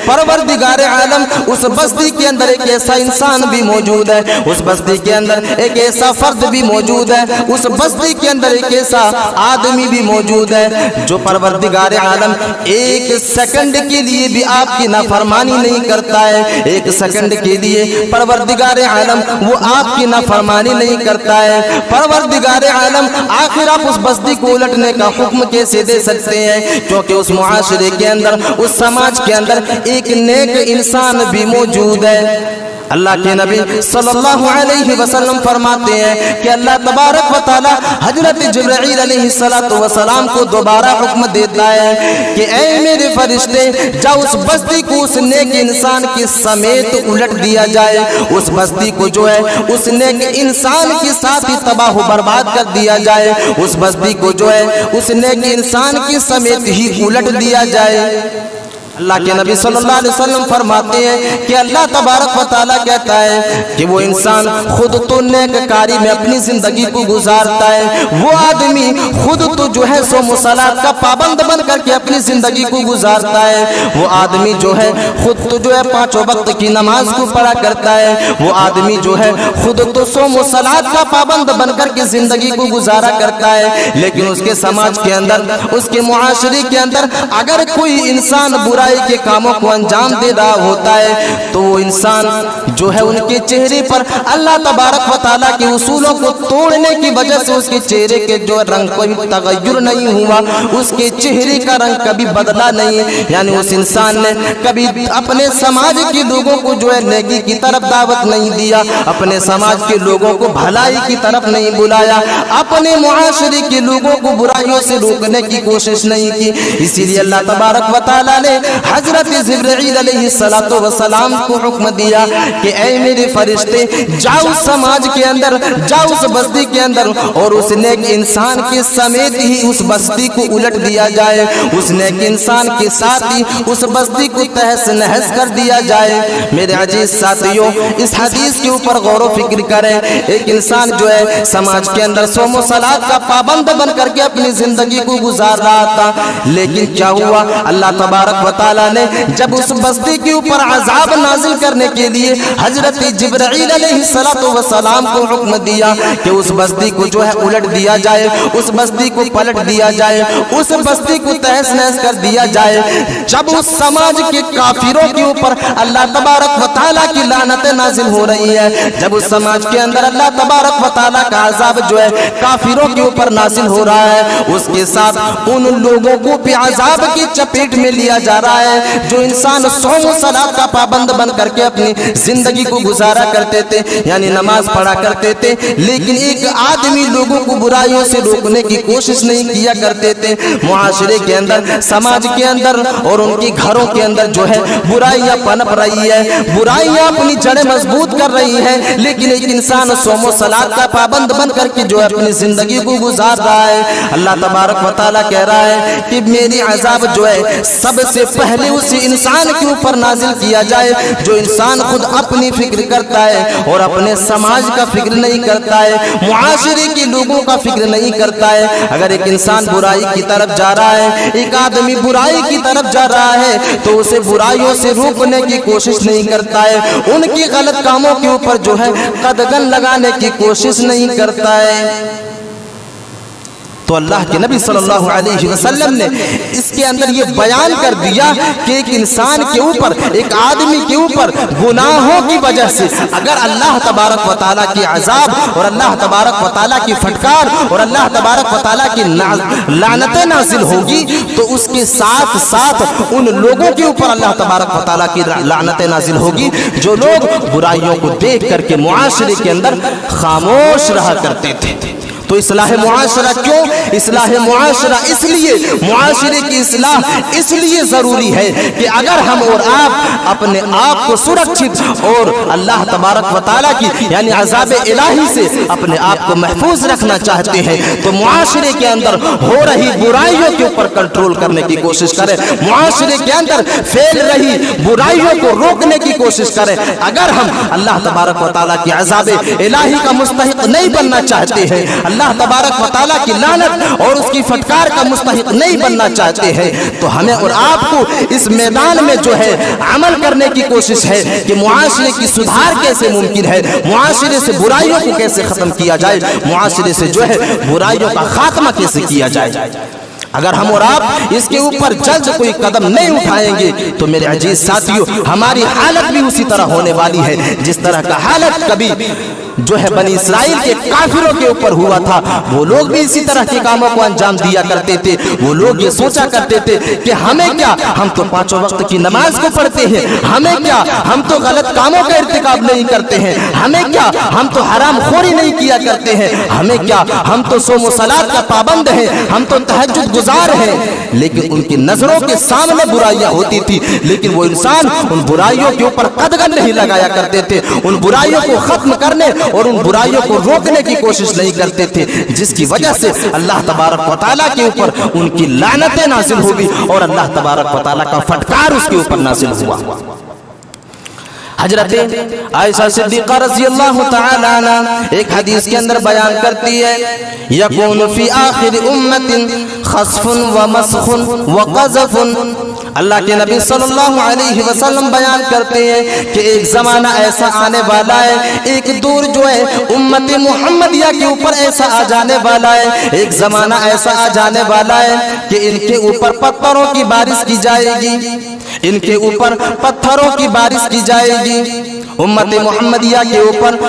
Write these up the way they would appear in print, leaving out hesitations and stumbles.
परवरदिगार आलम उस बस्ती के अंदर एक ऐसा इंसान भी मौजूद है, उस बस्ती के अंदर एक ऐसा फर्द भी मौजूद है, उस बस्ती के अंदर एक ऐसा आदमी भी मौजूद है जो परवरदिगार आलम एक सेकंड के लिए भी आपकी नाफरमानी नहीं करता है। एक सेकंड के लिए परवरदिगार आलम वो आपकी नाफरमानी नहीं करता है। परवरदिगार आलम आखिर आप उस बस्ती को उलटने का हुक्म कैसे दे सकते हैं? क्योंकि उस मुआशरे के अंदर, उस समाज के अंदर एक नेक इंसान भी मौजूद है। अल्लाह के नबी सल्लल्लाहु अलैहि वसल्लम फरमाते हैं कि अल्लाह तबारक व तआला हजरत जिब्रील अलैहिस्सलातु वस्सलाम को दोबारा हुक्म देता है कि ऐ मेरे फरिश्ते, जाओ उस बस्ती को उस नेक इंसान के समेत उलट दिया जाए। उस बस्ती को जो है उस नेक इंसान के साथ ही तबाह बर्बाद कर दिया जाए। उस बस्ती को जो है उस नेक इंसान के समेत ही उलट दिया जाए। अल्लाह के नबी सल्लल्लाहु अलैहि वसल्लम फरमाते हैं कि अल्लाह तबारक व तआला कहता है कि वो इंसान खुद तो नेककारी में अपनी जिंदगी को गुजारता है, वो आदमी खुद तो जो है सो मुसलात का पाबंद बन करके अपनी जिंदगी को गुजारता है, वो आदमी जो है खुद तो जो है पांचों वक्त की नमाज को पढ़ा करता है, वो आदमी जो है खुद तो सो मुसलात का पाबंद बन करके जिंदगी को गुजारा करता है। लेकिन उसके समाज के अंदर, उसके मुआशरे के अंदर अगर कोई इंसान बुरा के कामों को अंजाम दे रहा होता है तो वो इंसान जो है उनके चेहरे पर अल्लाह तबारक व तआला के उसूलों को तोड़ने की वजह से उसके चेहरे के जो रंग कोई तगय्युर नहीं हुआ, उसके चेहरे का रंग कभी बदला नहीं। यानी उस इंसान ने कभी अपने समाज के लोगों को जो है नेकी की तरफ दावत नहीं दिया, अपने समाज के लोगों को भलाई की तरफ नहीं बुलाया, अपने मुआशरे के लोगों को बुराइयों से रोकने की कोशिश नहीं की। इसीलिए अल्लाह तबारक व तआला ने हजरत जिब्रील अलैहिस्सलातु वस्सलाम को हुक्म दिया कि ऐ मेरे फरिश्ते, जाओ समाज के अंदर, जाओ उस बस्ती के अंदर और उस नेक इंसान के समेत ही उस बस्ती को उलट दिया जाए, उस नेक इंसान के साथ ही उस बस्ती को तहस नहस कर दिया जाए। मेरे अजीज साथियों, इस हदीस के ऊपर गौर व फिक्र करें। एक इंसान जो है समाज के अंदर सोमो सलात का पाबंद बन करके अपनी जिंदगी को गुजार रहा था, लेकिन क्या हुआ? अल्लाह तबारक व तआला ने जब उस बस्ती के ऊपर अजाब नाजिल करने के लिए हजरत जिब्रील अलैहिस्सलातु वस्सलाम को हुक्म दिया कि उस बस्ती को जो है उलट दिया जाए, उस बस्ती को पलट दिया जाए, उस बस्ती को तहस नहस कर दिया जाए। जब उस समाज के काफिरों के ऊपर अल्लाह तबारक व तआला की लानतें नाजिल हो रही है, जब उस समाज के अंदर अल्लाह तबारक व तआला का अजाब जो है काफिरों के ऊपर नाजिल हो रहा है, उसके साथ उन लोगों को भी अजाब की चपेट में लिया जा रहा है जो इंसान सौम सलात का पाबंद बन करके अपनी जिंदगी को गुजारा करते थे, यानी नमाज पढ़ा करते थे, लेकिन एक आदमी लोगों को बुराइयों से रोकने की कोशिश नहीं किया करते थे। मुआशरे के अंदर, समाज के अंदर और उनके घरों के अंदर जो है बुराइयां पनप रही है, बुराइयां अपनी जड़ें मजबूत कर रही है, लेकिन एक इंसान सौम सलात का पाबंद बन करके जो है अपनी जिंदगी को गुजार रहा है। अल्लाह तबारक व तआला कह रहा है कि मेरी अजाब जो है सबसे पहले उसी इंसान के ऊपर नाजिल किया जाए जो इंसान खुद अपनी फिक्र करता है और अपने समाज का फिक्र नहीं करता है, मुआशरे के लोगों का फिक्र नहीं करता है। अगर एक इंसान बुराई की तरफ जा रहा है, एक आदमी बुराई की तरफ जा रहा है, तो उसे बुराइयों से रोकने की कोशिश नहीं करता है, उनके गलत कामों के ऊपर जो है कदगन लगाने की कोशिश नहीं करता है। तो अल्लाह के नबी सल्लल्लाहु अलैहि वसल्लम ने इसके अंदर ये बयान कर दिया कि एक इंसान के ऊपर, एक आदमी के ऊपर गुनाहों की वजह से अगर अल्लाह तबारक व तआला की अजाब और अल्लाह तबारक व तआला की फटकार और अल्लाह तबारक व तआला की लानतें नाजिल होगी, तो उसके साथ साथ उन लोगों के ऊपर अल्लाह तबारक व तआला की लानतें नाजिल होगी जो लोग बुराइयों को देख करके मुआशरे के अंदर खामोश रहा करते थे। तो इस्लाह मुआशरा क्यों? इस्लाह मुआशरा इसलिए, मुआशरे की इस्लाह इसलिए जरूरी है कि अगर हम और आप अपने आप को सुरक्षित और अल्लाह तबारक व तआला की यानी अज़ाब इलाही से अपने आप को महफूज रखना चाहते हैं, तो मुआशरे के अंदर हो रही बुराइयों के ऊपर कंट्रोल करने की कोशिश करें, मुआशरे के अंदर फैल रही बुराइयों को रोकने की कोशिश करें। अगर हम अल्लाह तबारक व तआला की अज़ाब इलाही का मुस्तहिक नहीं बनना चाहते हैं, अल्लाह तबारक व तआला की लानत और उसकी फटकार का मुस्तहिक नहीं बनना चाहते हैं, तो हमें और आपको इस मैदान में जो है अमल करने की कोशिश है कि मुआशरे की सुधार कैसे मुमकिन है, मुआशरे से बुराइयों को कैसे खत्म किया जाए, मुआशरे से जो है बुराइयों का खात्मा कैसे किया जाए। अगर हम और आप इसके ऊपर जल्द कोई कदम नहीं उठाएंगे तो मेरे अजीज साथियों, हमारी हालत भी उसी तरह होने वाली है जिस तरह का हालत कभी जो है बनी इस्राइल के काफिरों के ऊपर हुआ था। वो लोग भी इसी तरह के कामों को अंजाम दिया करते थे। वो लोग ये सोचा करते थे कि हमें क्या, हम तो पांचों वक्त की नमाज को पढ़ते हैं, हमें क्या, हम तो गलत कामों का इर्तिकाब नहीं करते हैं, हमें क्या, हम तो हराम खोरी नहीं किया करते हैं, हमें क्या, हम तो सोम सलात का पाबंद हैं, हम तो तहज्जुद गुजार हैं। लेकिन उनकी नजरों के सामने बुराइयां होती थी, लेकिन वो इंसान उन बुराइयों के ऊपर कदगन नहीं लगाया करते थे, उन बुराइयों को खत्म करने और उन बुराइयों को रोकने की कोशिश नहीं करते थे, जिसकी वजह से अल्लाह तबारक व तआला के ऊपर उनकी लानतें नाज़िल हुई और अल्लाह तबारक व तआला का फटकार उसके ऊपर नाज़िल हुआ। हजरत आयशा सिद्दीक़ा रज़ियल्लाहु तआला अन्हा एक हदीस के अंदर बयान करती है, यकूनु फी आखिर उम्मतिन खस्फुन व मस्खुन व क़ज़फ़ुन। अल्लाह के नबी सल्लल्लाहु अलैहि वसल्लम बयान करते हैं कि एक ज़माना ऐसा आने वाला है, एक दौर जो है उम्मत मुहम्मदिया के ऊपर ऐसा आ जाने वाला है, एक ज़माना ऐसा आ जाने वाला है कि इनके ऊपर पत्थरों की बारिश की जाएगी, इनके ऊपर पत्थरों की बारिश की जाएगी। उम्मत मुहम्मदिया के ऊपर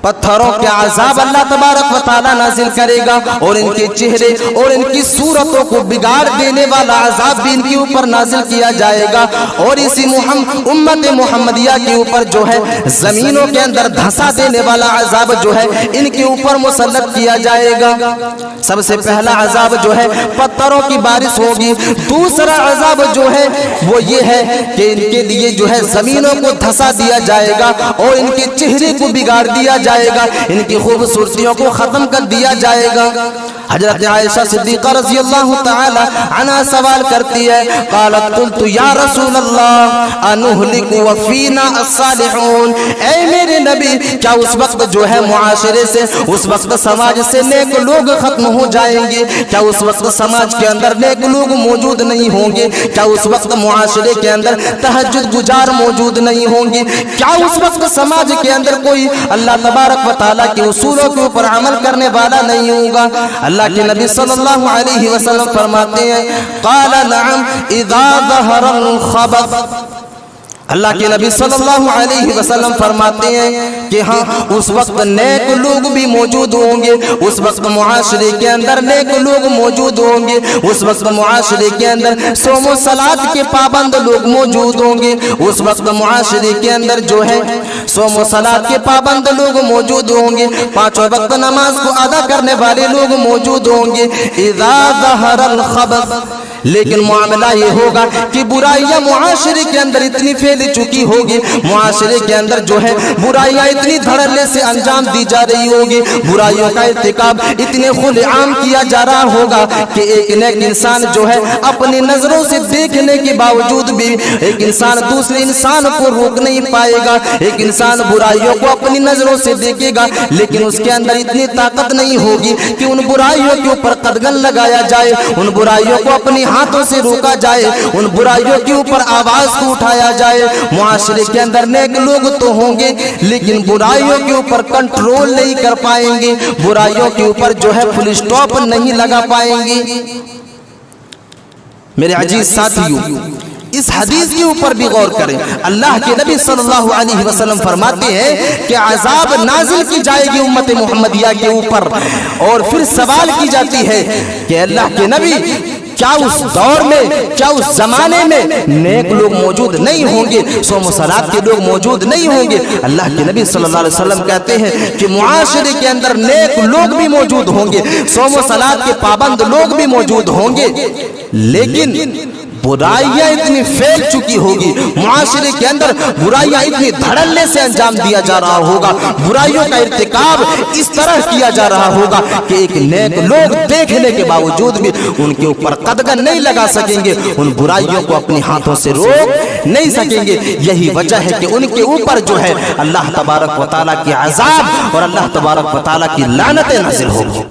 पत्थरों के अज़ाब अल्लाह तबारक व तआला नाज़िल करेगा और इनके चेहरे और इनकी सूरतों को बिगाड़ देने वाला अज़ाब भी इनके ऊपर नाज़िल किया जाएगा। और इसी उम्मत मुहम्मदिया के ऊपर जो है ज़मीनों के अंदर धंसा देने वाला अज़ाब जो है इनके ऊपर मुसल्लत किया जाएगा। सबसे पहला अज़ाब जो है पत्थरों की बारिश होगी। दूसरा अज़ाब जो है वो ये है कि इनके लिए जो है ज़मीनों को धंसा दिया जाएगा और इनके चेहरे को बिगाड़ दिया जाएगा, इनकी खूबसूरतियों को खत्म कर दिया जाएगा। हजरत आयशा सिद्दीक़ा रज़ियल्लाहु तआला अन्हा सवाल करती है, क़ालत क़ुल्तु या रसूल अल्लाह अनुहलिकु व फ़ीना अस्सालिहून। ऐ मेरे नबी, क्या उस वक्त जो है मुआशरे से, उस वक्त समाज से नेक लोग खत्म हो जाएंगे? क्या उस वक्त समाज के अंदर नेक लोग मौजूद नहीं होंगे? क्या उस वक्त मुआशरे के अंदर तहज्जुद गुजार मौजूद नहीं होंगे? क्या उस वक्त समाज के अंदर कोई अल्लाह तबारक व तआला के उसूलों के ऊपर अमल करने वाला नहीं होगा? अल्लाह के नबी सल्लल्लाहु अलैहि वसल्लम फरमाते हैं, क़ाला नअम इज़ा ज़हरल ख़बथ। अल्लाह के नबी सल्लल्लाहु अलैहि वसल्लम फरमाते हैं कि हाँ, उस वक्त नेक लोग भी मौजूद होंगे, उस वक्त मुआशरे के अंदर नेक लोग मौजूद होंगे, उस वक्त मुआशरे के अंदर सोम सलात के पाबंद लोग मौजूद होंगे, उस वक्त मुआशरे के अंदर जो है सोम सलात के पाबंद लोग मौजूद होंगे, पांचों वक्त नमाज को अदा करने वाले लोग मौजूद होंगे। इज़ा ज़हरल ख़बथ, लेकिन मामला ये होगा कि बुराइयां मुआशरे के अंदर इतनी फैल चुकी होगी, मुआशरे के अंदर जो है बुराइयां इतनी धड़ल्ले से अंजाम दी जा रही होगी, बुराइयों का इर्तिकाब इतने खुलेआम किया जा रहा होगा कि एक नेक इंसान जो है अपनी नजरों से देखने के बावजूद भी एक इंसान दूसरे इंसान को रोक नहीं पाएगा। एक इंसान बुराइयों को अपनी नजरों से देखेगा, लेकिन उसके अंदर इतनी ताकत नहीं होगी कि उन बुराइयों के ऊपर कदगन लगाया जाए, उन बुराइयों को अपनी हाथों से रोका जाए, उन बुराइयों के ऊपर आवाज को उठाया जाए। मुआशरे के अंदर नेक लोग तो होंगे, लेकिन बुराइयों के ऊपर कंट्रोल नहीं कर पाएंगे, बुराइयों के ऊपर जो है फुल स्टॉप नहीं लगा पाएंगे। मेरे अजीज साथियों, इस हदीस के ऊपर भी गौर करें। अल्लाह के नबी सल्लल्लाहु अलैहि वसल्लम फरमाते हैं कि अजाब नाजिल की जाएगी उम्मत मुहम्मदिया के ऊपर, और फिर सवाल की जाती है कि अल्लाह के नबी, क्या उस दौर में, क्या उस जमाने में नेक लोग मौजूद नहीं होंगे, सोम सलात के लोग मौजूद नहीं होंगे? अल्लाह के नबी सल्लल्लाहु अलैहि वसल्लम कहते हैं कि मुआशरे के अंदर नेक लोग भी मौजूद होंगे, सोम सलात के पाबंद लोग भी मौजूद होंगे, लेकिन बुराइयां इतनी फैल चुकी होगी, मुआशरे के अंदर बुराइयां इतनी धड़ल्ले से अंजाम दिया जा रहा होगा, बुराइयों का इर्तिकाब इस तरह किया जा रहा होगा कि एक नेक लोग देखने के बावजूद भी उनके ऊपर कदगन नहीं लगा सकेंगे, उन बुराइयों को अपने हाथों से रोक नहीं सकेंगे। यही वजह है कि उनके ऊपर जो है अल्लाह तबारक व तआला की अज़ाब और अल्लाह तबारक व तआला की लानतें नाज़िल होगी।